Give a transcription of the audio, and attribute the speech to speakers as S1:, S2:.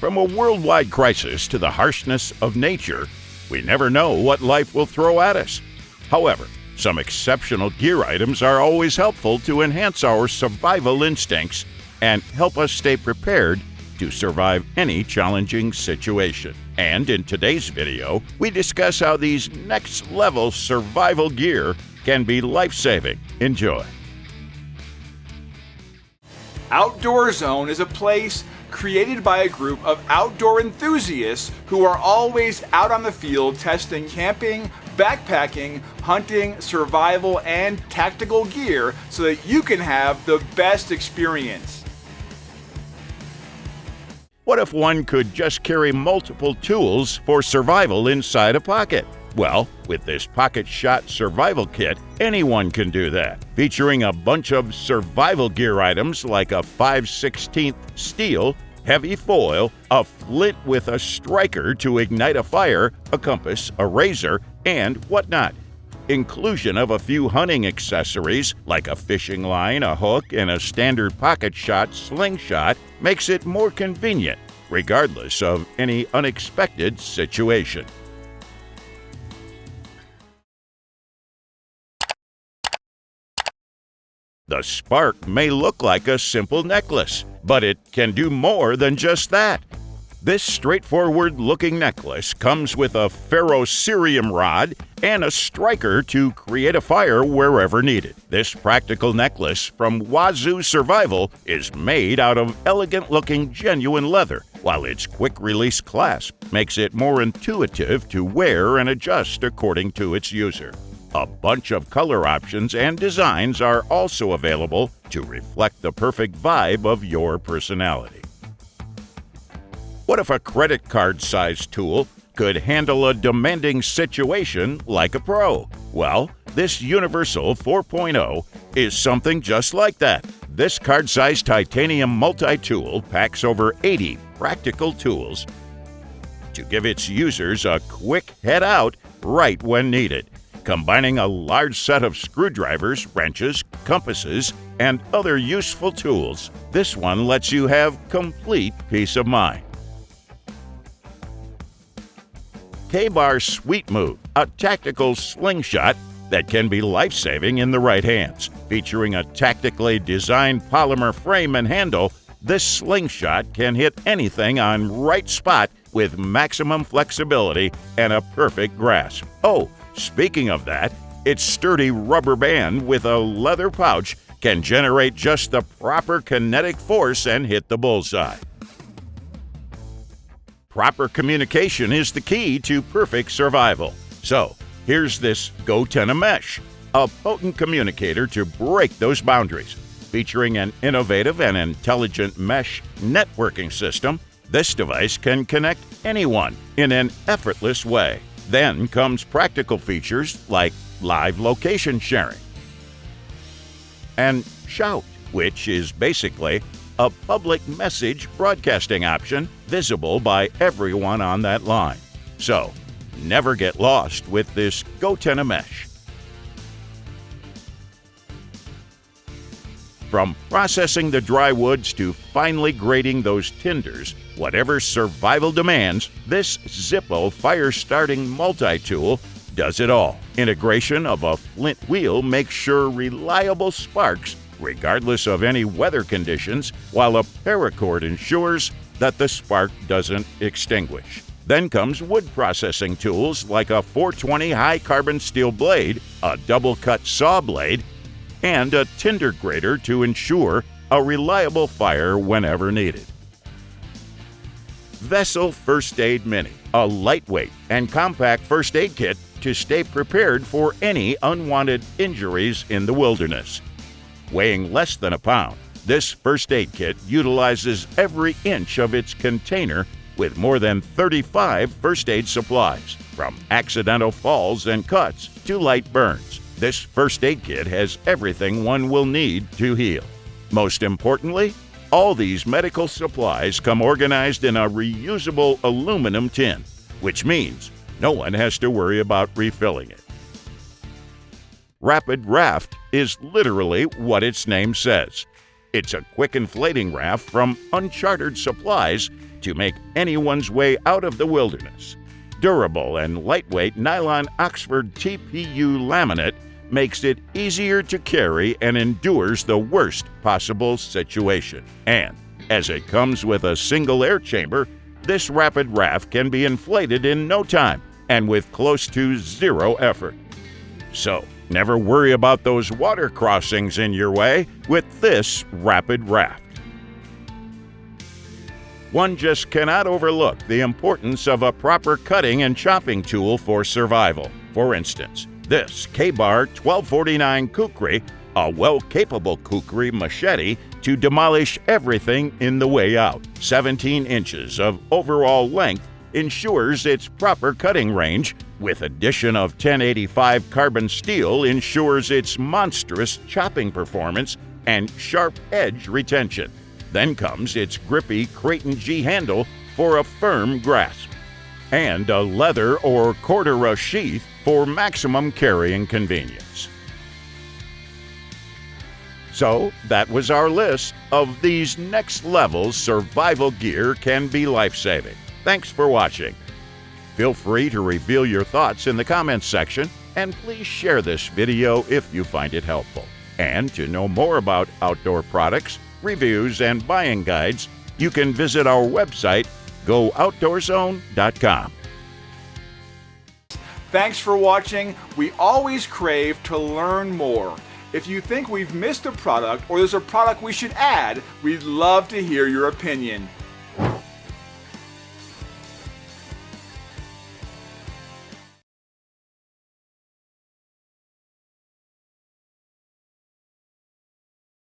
S1: From a worldwide crisis to the harshness of nature, we never know what life will throw at us. However, some exceptional gear items are always helpful to enhance our survival instincts and help us stay prepared to survive any challenging situation. And in today's video, we discuss how these next-level survival gear can be life-saving. Enjoy.
S2: Outdoor Zone is a place created by a group of outdoor enthusiasts who are always out on the field testing camping, backpacking, hunting, survival, and tactical gear so that you can have the best experience.
S1: What if one could just carry multiple tools for survival inside a pocket? Well, with this Pocket Shot Survival Kit, anyone can do that. Featuring a bunch of survival gear items like a 5/16 steel, heavy foil, a flint with a striker to ignite a fire, a compass, a razor, and whatnot. Inclusion of a few hunting accessories like a fishing line, a hook, and a standard Pocket Shot Slingshot makes it more convenient, regardless of any unexpected situation. The Spark may look like a simple necklace, but it can do more than just that. This straightforward-looking necklace comes with a ferrocerium rod and a striker to create a fire wherever needed. This practical necklace from Wazoo Survival is made out of elegant-looking genuine leather, while its quick-release clasp makes it more intuitive to wear and adjust according to its user. A bunch of color options and designs are also available to reflect the perfect vibe of your personality. What if a credit card-sized tool could handle a demanding situation like a pro? Well, this Universal 4.0 is something just like that. This card-sized titanium multi-tool packs over 80 practical tools to give its users a quick head out right when needed. Combining a large set of screwdrivers, wrenches, compasses, and other useful tools, this one lets you have complete peace of mind. KBar Sweet Move, a tactical slingshot that can be life-saving in the right hands. Featuring a tactically designed polymer frame and handle, this slingshot can hit anything on right spot with maximum flexibility and a perfect grasp. Oh, speaking of that, its sturdy rubber band with a leather pouch can generate just the proper kinetic force and hit the bullseye. Proper communication is the key to perfect survival. So, here's this Goteno Mesh, a potent communicator to break those boundaries. Featuring an innovative and intelligent mesh networking system, this device can connect anyone in an effortless way. Then comes practical features like live location sharing and Shout, which is basically a public message broadcasting option visible by everyone on that line. So, never get lost with this Goteno Mesh. From processing the dry woods to finally grating those tinders, whatever survival demands, this Zippo fire-starting multi-tool does it all. Integration of a flint wheel makes sure reliable sparks regardless of any weather conditions, while a paracord ensures that the spark doesn't extinguish. Then comes wood processing tools like a 420 high-carbon steel blade, a double-cut saw blade, and a tinder grater to ensure a reliable fire whenever needed. Vessel First Aid Mini, a lightweight and compact first aid kit to stay prepared for any unwanted injuries in the wilderness. Weighing less than a pound, this first aid kit utilizes every inch of its container with more than 35 first aid supplies, from accidental falls and cuts to light burns. This first aid kit has everything one will need to heal. Most importantly, all these medical supplies come organized in a reusable aluminum tin, which means no one has to worry about refilling it. Rapid Raft is literally what its name says. It's a quick inflating raft from Uncharted supplies to make anyone's way out of the wilderness. Durable and lightweight nylon Oxford TPU laminate makes it easier to carry and endures the worst possible situation. And as it comes with a single air chamber, this rapid raft can be inflated in no time and with close to zero effort. So, never worry about those water crossings in your way with this rapid raft. One just cannot overlook the importance of a proper cutting and chopping tool for survival. For instance, this KBar 1249 Kukri, a well-capable Kukri machete to demolish everything in the way out. 17 inches of overall length ensures its proper cutting range, with addition of 1085 carbon steel ensures its monstrous chopping performance and sharp edge retention. Then comes its grippy Creighton G handle for a firm grasp, and a leather or cordura sheath for maximum carrying convenience. So that was our list of these next-level survival gear can be life-saving. Thanks for watching. Feel free to reveal your thoughts in the comments section, and please share this video if you find it helpful. And to know more about outdoor products, reviews, and buying guides, you can visit our website, GoOutdoorZone.com.
S2: Thanks for watching. We always crave to learn more. If you think we've missed a product or there's a product we should add, we'd love to hear your opinion.